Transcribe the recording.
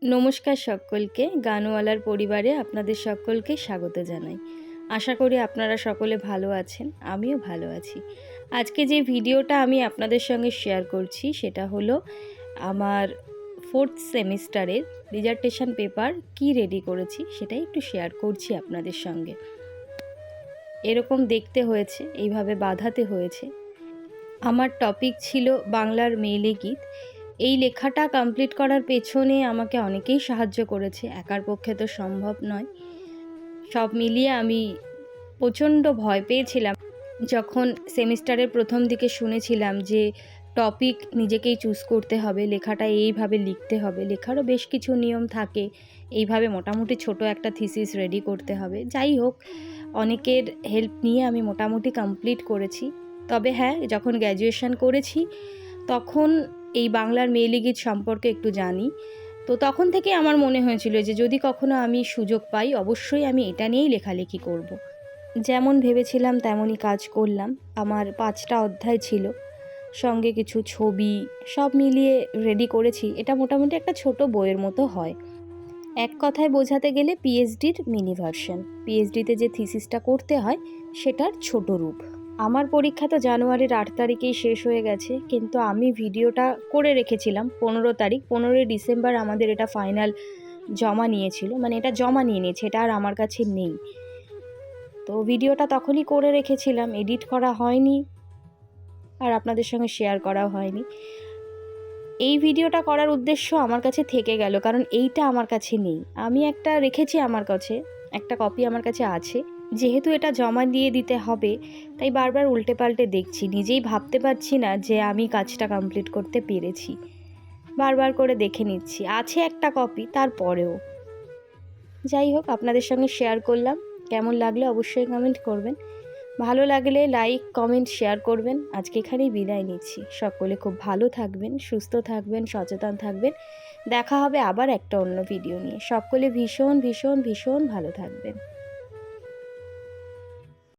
নমস্কার সকলকে, গানওয়ালার পরিবারে আপনাদের সকলকে স্বাগত জানাই। আশা করি আপনারা সকলে ভালো আছেন, আমিও ভালো আছি। আজকে যে ভিডিওটা আমি আপনাদের সঙ্গে শেয়ার করছি সেটা হলো আমার 4th সেমিস্টারের ডিসার্টেশন পেপার কি রেডি করেছি সেটাই একটু শেয়ার করছি আপনাদের সঙ্গে। এরকম দেখতে হয়েছে, এইভাবে বাঁধাতে হয়েছে। আমার টপিক ছিল বাংলার মেয়েলি গীত। এই লেখাটা কমপ্লিট করার পেছনে আমাকে অনেকেই সাহায্য করেছে, একার পক্ষে তো সম্ভব নয়। সব মিলিয়ে আমি প্রচণ্ড ভয় পেয়েছিলাম যখন সেমিস্টারের প্রথম দিকে শুনেছিলাম যে টপিক নিজেকেই চুজ করতে হবে, লেখাটা এইভাবে লিখতে হবে। লেখারও বেশ কিছু নিয়ম থাকে, এইভাবে মোটামুটি ছোট একটা থিসিস রেডি করতে হবে। যাই হোক, অনেকের হেল্প নিয়ে আমি মোটামুটি কমপ্লিট করেছি। তবে হ্যাঁ, যখন গ্র্যাজুয়েশন করেছি তখন এই বাংলার মেয়েলি গীত সম্পর্কে একটু জানি। তো তখন থেকে আমার মনে হয়েছিল যে যদি কখনো আমি সুযোগ পাই অবশ্যই আমি এটা নিয়েই লেখালেখি করব। যেমন ভেবেছিলাম তেমনই কাজ করলাম। আমার 5টা অধ্যায় ছিল, সঙ্গে কিছু ছবি, সব মিলিয়ে রেডি করেছি। এটা মোটামুটি একটা ছোট বইয়ের মতো হয়। এক কথায় বোঝাতে গেলে পিএইচডির মিনি ভার্সন। পিএইচডিতে যে থিসিসটা করতে হয় সেটার ছোট রূপ। আমার পরীক্ষা তো জানুয়ারির 8 তারিখেই শেষ হয়ে গেছে, কিন্তু আমি ভিডিওটা করে রেখেছিলাম 15 তারিখ। 15 ডিসেম্বর আমাদের এটা ফাইনাল জমা নিয়েছিল, মানে এটা জমা নিয়ে নিয়েছে, এটা আর আমার কাছে নেই। তো ভিডিওটা তখনই করে রেখেছিলাম, এডিট করা হয়নি আর আপনাদের সঙ্গে শেয়ার করাও হয়নি। এই ভিডিওটা করার উদ্দেশ্য আমার কাছে থেকে গেল, কারণ এইটা আমার কাছে নেই। আমি একটা রেখেছি, আমার কাছে একটা কপি আমার কাছে আছে। যেহেতু এটা জমা দিয়ে দিতে হবে তাই বারবার উল্টে পাল্টে দেখছি, নিজেই ভাবতে পারছি না যে আমি কাজটা কমপ্লিট করতে পেরেছি। বারবার করে দেখে নিচ্ছি, আছে একটা কপি তারপরেও। যাই হোক, আপনাদের সঙ্গে শেয়ার করলাম। কেমন লাগলে অবশ্যই কমেন্ট করবেন, ভালো লাগলে লাইক কমেন্ট শেয়ার করবেন। আজকে এখানেই বিদায় নিচ্ছি। সকলে খুব ভালো থাকবেন, সুস্থ থাকবেন, সচেতন থাকবেন। দেখা হবে আবার একটা অন্য ভিডিও নিয়ে। সকলে ভীষণ ভীষণ ভীষণ ভালো থাকবেন।